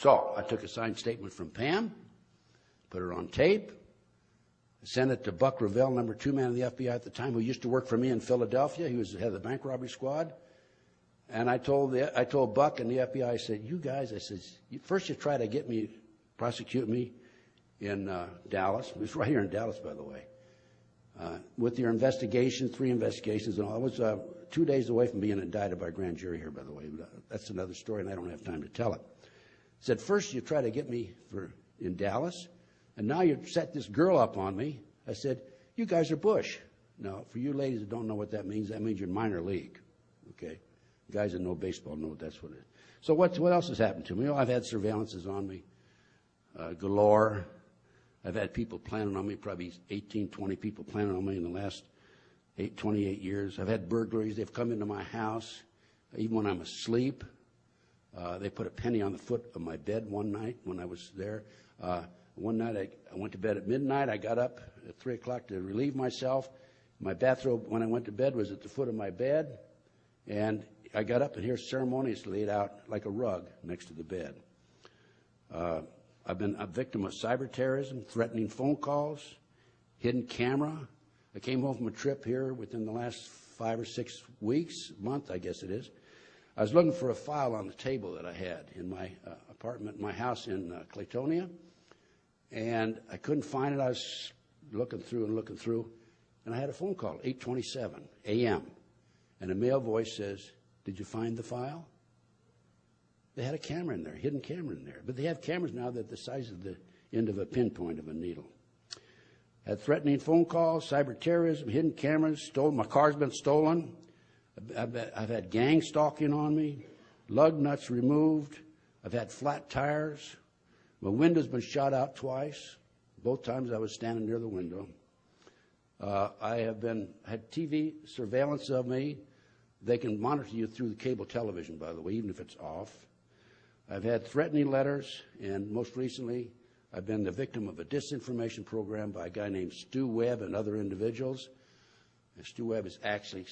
So I took a signed statement from Pam, put it on tape, sent it to Buck Revell, number 2 man of the FBI at the time, who used to work for me in Philadelphia. He was the head of the bank robbery squad. And I told Buck and the FBI, I said, you guys, I said, first you try to prosecute me in Dallas. It was right here in Dallas, by the way. With your investigation, 3 investigations and all. I was 2 days away from being indicted by a grand jury here, by the way. That's another story, and I don't have time to tell it. I said, first you try to get me in Dallas, and now you set this girl up on me. I said, you guys are Bush. Now, for you ladies that don't know what that means you're in minor league, okay? Guys that know baseball know that's what it is. So what else has happened to me? Well, I've had surveillances on me galore. I've had people planning on me, probably 18, 20 people planning on me in the last 28 years. I've had burglaries. They've come into my house, even when I'm asleep. They put a penny on the foot of my bed one night when I was there. One night I went to bed at midnight. I got up at 3 o'clock to relieve myself. My bathrobe, when I went to bed, was at the foot of my bed. And I got up and here ceremoniously laid out like a rug next to the bed. I've been a victim of cyber terrorism, threatening phone calls, hidden camera. I came home from a trip here within the last 5 or 6 weeks, month, I guess it is. I was looking for a file on the table that I had in my apartment, my house in Claytonia, and I couldn't find it. I was looking through, and I had a phone call, 8:27 a.m., and a male voice says, did you find the file? They had a camera in there, hidden camera in there. But they have cameras now that are the size of the end of a pinpoint of a needle. Had threatening phone calls, cyber terrorism, hidden cameras, my car's been stolen. I've had gang stalking on me, lug nuts removed. I've had flat tires. My window's been shot out twice. Both times I was standing near the window. I have had TV surveillance of me. They can monitor you through the cable television, by the way, even if it's off. I've had threatening letters, and most recently, I've been the victim of a disinformation program by a guy named Stu Webb and other individuals. And Stu Webb has actually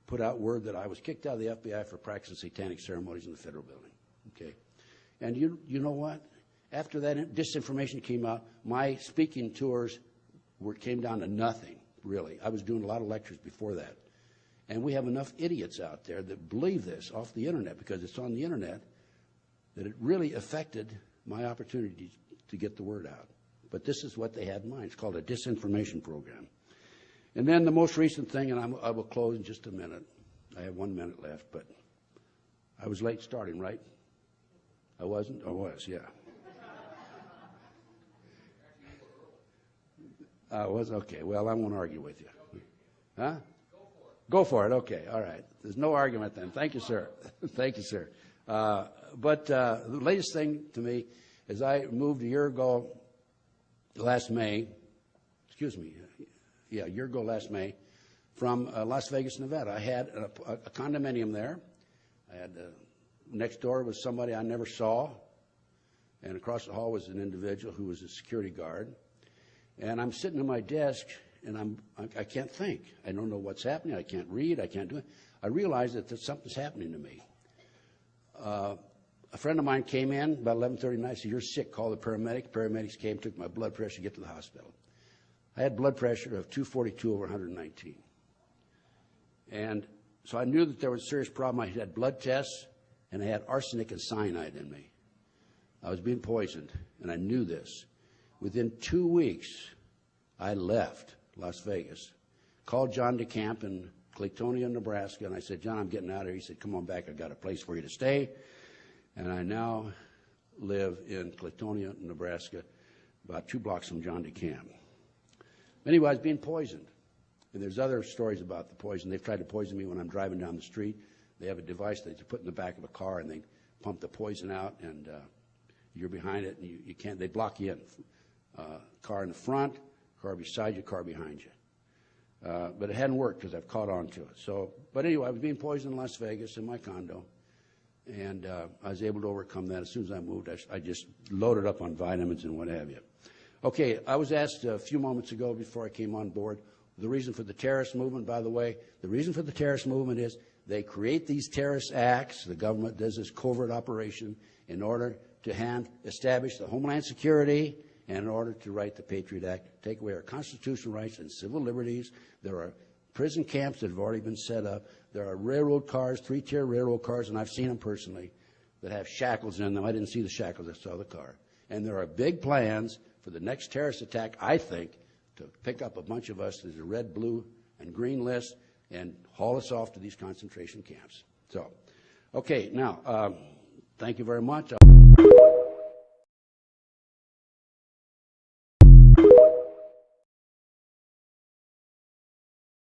put out word that I was kicked out of the FBI for practicing satanic ceremonies in the federal building. Okay, and you know what? After that disinformation came out, my speaking tours came down to nothing, really. I was doing a lot of lectures before that. And we have enough idiots out there that believe this off the internet, because it's on the internet, that it really affected my opportunity to get the word out. But this is what they had in mind. It's called a disinformation program. And then the most recent thing, and I will close in just a minute. I have 1 minute left, but I was late starting, right? I wasn't? I was, yeah. I was? Okay. Well, I won't argue with you. Huh? Go for it. Okay. All right. There's no argument then. Thank you, sir. Thank you, sir. But the latest thing to me is I moved a year ago last May, a year ago last May, from Las Vegas, Nevada. I had a condominium there. I had next door was somebody I never saw, and across the hall was an individual who was a security guard. And I'm sitting at my desk, and I can't think. I don't know what's happening. I can't read. I can't do it. I realize that something's happening to me. A friend of mine came in about 11:30 night. Said, "You're sick. Call the paramedic." Paramedics came, took my blood pressure to get to the hospital. I had blood pressure of 242 over 119. And so I knew that there was a serious problem. I had blood tests, and I had arsenic and cyanide in me. I was being poisoned, and I knew this. Within 2 weeks, I left Las Vegas, called John DeCamp in Claytonia, Nebraska, and I said, "John, I'm getting out of here." He said, "Come on back. I've got a place for you to stay." And I now live in Claytonia, Nebraska, about 2 blocks from John DeCamp. Anyway, I was being poisoned. And there's other stories about the poison. They've tried to poison me when I'm driving down the street. They have a device that you put in the back of a car, and they pump the poison out, and you're behind it, and you can't. They block you in. Car in the front, car beside you, car behind you. But it hadn't worked because I've caught on to it. But anyway, I was being poisoned in Las Vegas in my condo, and I was able to overcome that. As soon as I moved, I just loaded up on vitamins and what have you. Okay, I was asked a few moments ago before I came on board the reason for the terrorist movement. By the way, the reason for the terrorist movement is they create these terrorist acts. The government does this covert operation in order to establish the Homeland Security, and in order to write the Patriot Act, take away our constitutional rights and civil liberties. There are prison camps that have already been set up. There are railroad cars, three-tier railroad cars, and I've seen them personally, that have shackles in them. I didn't see the shackles, I saw the car. And there are big plans for the next terrorist attack, I think, to pick up a bunch of us as a red, blue, and green list and haul us off to these concentration camps. So, okay, now, thank you very much.